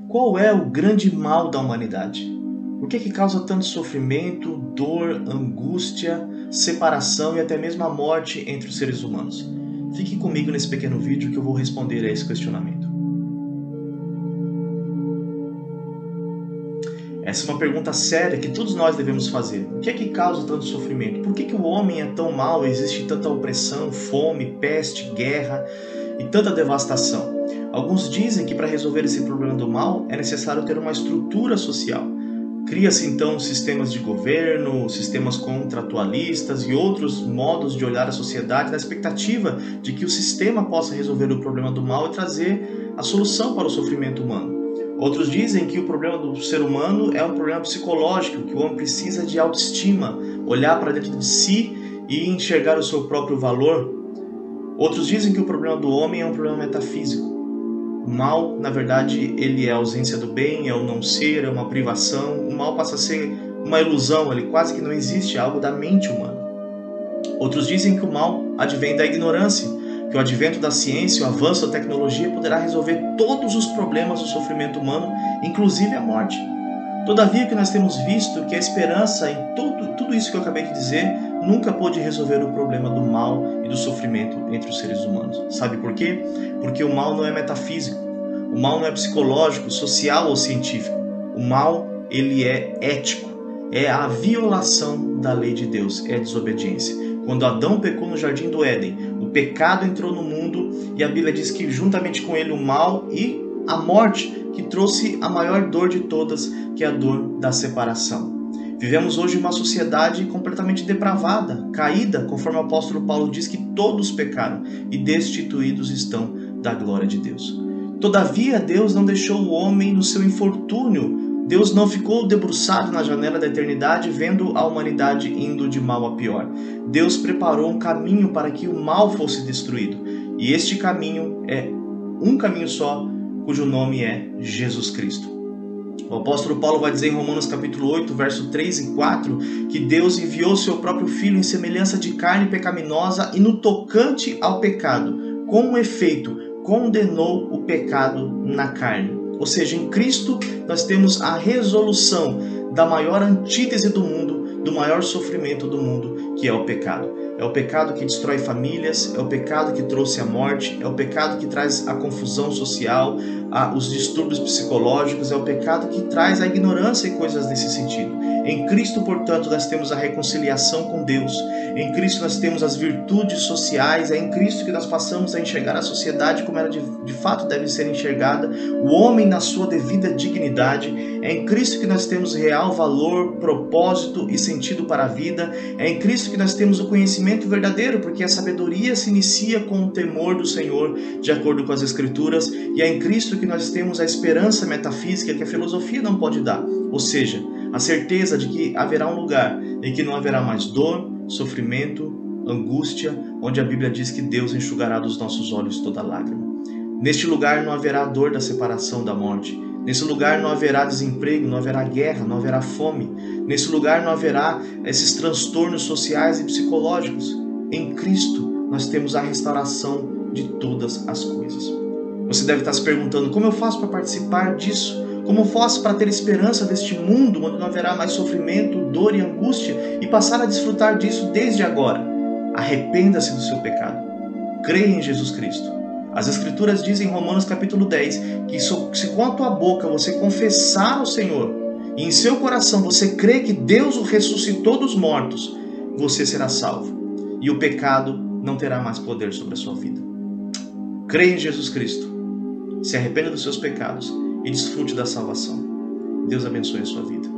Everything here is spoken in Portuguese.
Qual é o grande mal da humanidade? Por que causa tanto sofrimento, dor, angústia, separação e até mesmo a morte entre os seres humanos? Fique comigo nesse pequeno vídeo que eu vou responder a esse questionamento. Essa é uma pergunta séria que todos nós devemos fazer. O que é que causa tanto sofrimento? Por que o homem é tão mau? Existe tanta opressão, fome, peste, guerra e tanta devastação? Alguns dizem que para resolver esse problema do mal é necessário ter uma estrutura social. Cria-se então sistemas de governo, sistemas contratualistas e outros modos de olhar a sociedade na expectativa de que o sistema possa resolver o problema do mal e trazer a solução para o sofrimento humano. Outros dizem que o problema do ser humano é um problema psicológico, que o homem precisa de autoestima, olhar para dentro de si e enxergar o seu próprio valor. Outros dizem que o problema do homem é um problema metafísico. O mal, na verdade, ele é a ausência do bem, é o não ser, é uma privação. O mal passa a ser uma ilusão, ele quase que não existe, é algo da mente humana. Outros dizem que o mal advém da ignorância, que o advento da ciência, o avanço da tecnologia poderá resolver todos os problemas do sofrimento humano, inclusive a morte. Todavia, o que nós temos visto é que a esperança em tudo isso que eu acabei de dizer nunca pôde resolver o problema do mal e do sofrimento entre os seres humanos. Sabe por quê? Porque o mal não é metafísico, o mal não é psicológico, social ou científico. O mal, ele é ético, é a violação da lei de Deus, é a desobediência. Quando Adão pecou no jardim do Éden, o pecado entrou no mundo e a Bíblia diz que juntamente com ele o mal e a morte, que trouxe a maior dor de todas, que é a dor da separação. Vivemos hoje uma sociedade completamente depravada, caída, conforme o apóstolo Paulo diz que todos pecaram e destituídos estão da glória de Deus. Todavia, Deus não deixou o homem no seu infortúnio. Deus não ficou debruçado na janela da eternidade vendo a humanidade indo de mal a pior. Deus preparou um caminho para que o mal fosse destruído. E este caminho é um caminho só, cujo nome é Jesus Cristo. O apóstolo Paulo vai dizer em Romanos capítulo 8, verso 3 e 4, que Deus enviou seu próprio Filho em semelhança de carne pecaminosa e no tocante ao pecado, com efeito, condenou o pecado na carne. Ou seja, em Cristo nós temos a resolução da maior antítese do mundo, do maior sofrimento do mundo, que é o pecado. É o pecado que destrói famílias, é o pecado que trouxe a morte, é o pecado que traz a confusão social, os distúrbios psicológicos, é o pecado que traz a ignorância e coisas desse sentido. Em Cristo, portanto, nós temos a reconciliação com Deus. Em Cristo nós temos as virtudes sociais, é em Cristo que nós passamos a enxergar a sociedade como ela de fato deve ser enxergada, o homem na sua devida dignidade. É em Cristo que nós temos real valor, propósito e sentido para a vida. É em Cristo que nós temos o conhecimento verdadeiro, porque a sabedoria se inicia com o temor do Senhor, de acordo com as Escrituras. E é em Cristo que nós temos a esperança metafísica que a filosofia não pode dar, ou seja, a certeza de que haverá um lugar em que não haverá mais dor, sofrimento, angústia, onde a Bíblia diz que Deus enxugará dos nossos olhos toda lágrima. Neste lugar não haverá dor da separação da morte. Nesse lugar não haverá desemprego, não haverá guerra, não haverá fome. Nesse lugar não haverá esses transtornos sociais e psicológicos. Em Cristo nós temos a restauração de todas as coisas. Você deve estar se perguntando, como eu faço para participar disso? Como eu faço para ter esperança deste mundo onde não haverá mais sofrimento, dor e angústia e passar a desfrutar disso desde agora? Arrependa-se do seu pecado. Creia em Jesus Cristo. As Escrituras dizem em Romanos capítulo 10 que se com a tua boca você confessar ao Senhor e em seu coração você crê que Deus o ressuscitou dos mortos, você será salvo e o pecado não terá mais poder sobre a sua vida. Creia em Jesus Cristo, se arrependa dos seus pecados e desfrute da salvação. Deus abençoe a sua vida.